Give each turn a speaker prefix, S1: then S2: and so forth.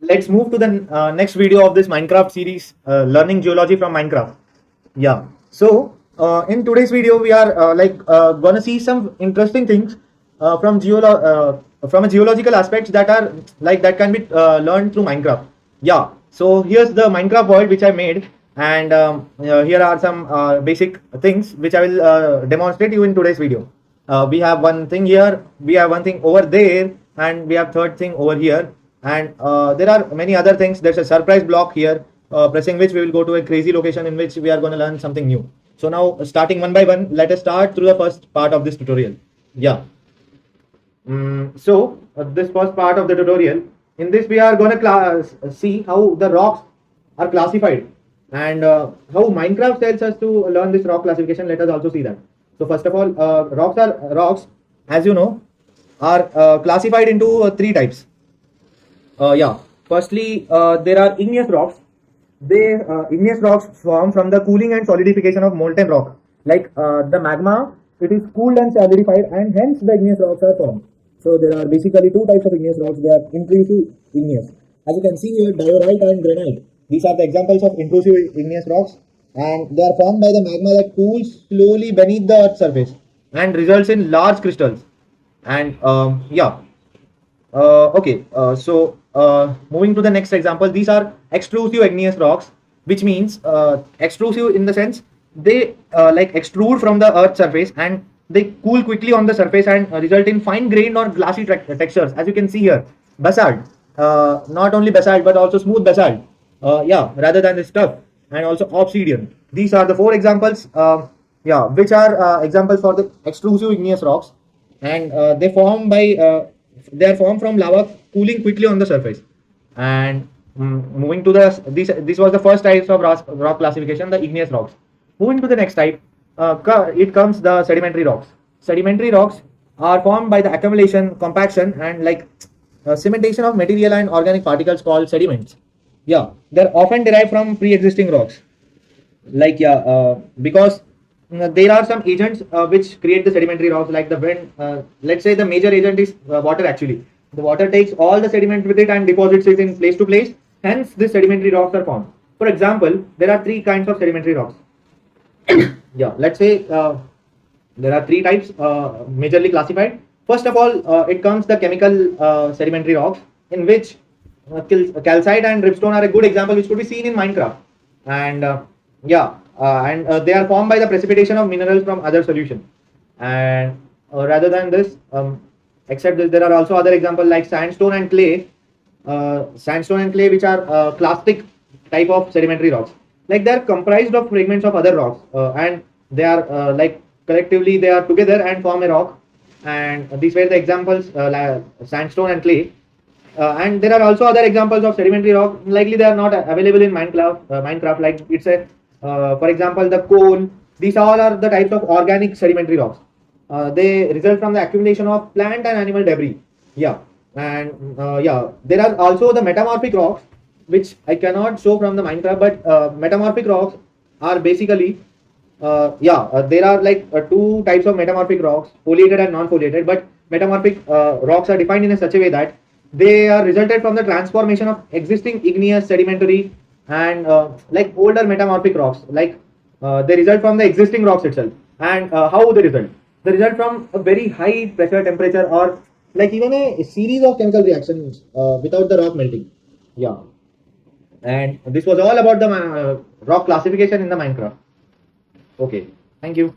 S1: let's move to the next video of this Minecraft series, learning geology from Minecraft. Yeah. So in today's video, we are gonna see some interesting things from a geological aspects that are that can be learned through Minecraft. Yeah. So here's the Minecraft world which I made, and here are some basic things which I will demonstrate you in today's video. We have one thing here, we have one thing over there, and we have third thing over here, and there are many other things. There's a surprise block here, pressing which we will go to a crazy location in which we are going to learn something new. So now, starting one by one, let us start through the first part of this tutorial. Yeah. This first part of the tutorial, in this we are going to see how the rocks are classified, and how Minecraft tells us to learn this rock classification. Let us also see that. So first of all, rocks, as you know, are classified into three types. Yeah. Firstly, there are igneous rocks. Igneous rocks form from the cooling and solidification of molten rock. Like the magma, it is cooled and solidified, and hence the igneous rocks are formed. So there are basically two types of igneous rocks. They are intrusive igneous. As you can see here, diorite and granite. These are the examples of intrusive igneous rocks, and they are formed by the magma that cools slowly beneath the Earth's surface and results in large crystals. And moving to the next example, these are extrusive igneous rocks, which means extrusive in the sense they extrude from the Earth's surface, and they cool quickly on the surface and result in fine grained or glassy textures. As you can see here, basalt, not only basalt but also smooth basalt, rather than this stuff, and also obsidian. These are the four examples, which are examples for the extrusive igneous rocks, and they are formed from lava cooling quickly on the surface. And moving to this was the first type of rock classification, the igneous rocks. Moving to the next type, it comes the sedimentary rocks. Sedimentary rocks are formed by the accumulation, compaction, and cementation of material and organic particles called sediments. Yeah, they're often derived from pre-existing rocks. Because there are some agents which create the sedimentary rocks, like the wind. Let's say the major agent is water. Actually, the water takes all the sediment with it and deposits it in place to place. Hence, these sedimentary rocks are formed. For example, there are three kinds of sedimentary rocks. Yeah, let's say there are three types majorly classified. First of all, it comes the chemical sedimentary rocks, in which calcite and dripstone are a good example, which could be seen in Minecraft. And they are formed by the precipitation of minerals from other solution. And rather than this, except this, there are also other examples like sandstone and clay. Sandstone and clay, which are clastic type of sedimentary rocks. Like they are comprised of fragments of other rocks, and they are collectively they are together and form a rock. And these were the examples, sandstone and clay. And there are also other examples of sedimentary rock. Likely they are not available in Minecraft. Like it's a, for example, the coal. These all are the types of organic sedimentary rocks. They result from the accumulation of plant and animal debris. Yeah, and there are also the metamorphic rocks, which I cannot show from the Minecraft. But metamorphic rocks are basically there are two types of metamorphic rocks, foliated and non-foliated. But metamorphic rocks are defined in such a way that they are resulted from the transformation of existing igneous, sedimentary, and older metamorphic rocks. They result from the existing rocks itself. And how they result? They result from a very high pressure, temperature, or even a series of chemical reactions without the rock melting. Yeah. And this was all about the rock classification in the Minecraft. Okay. Thank you.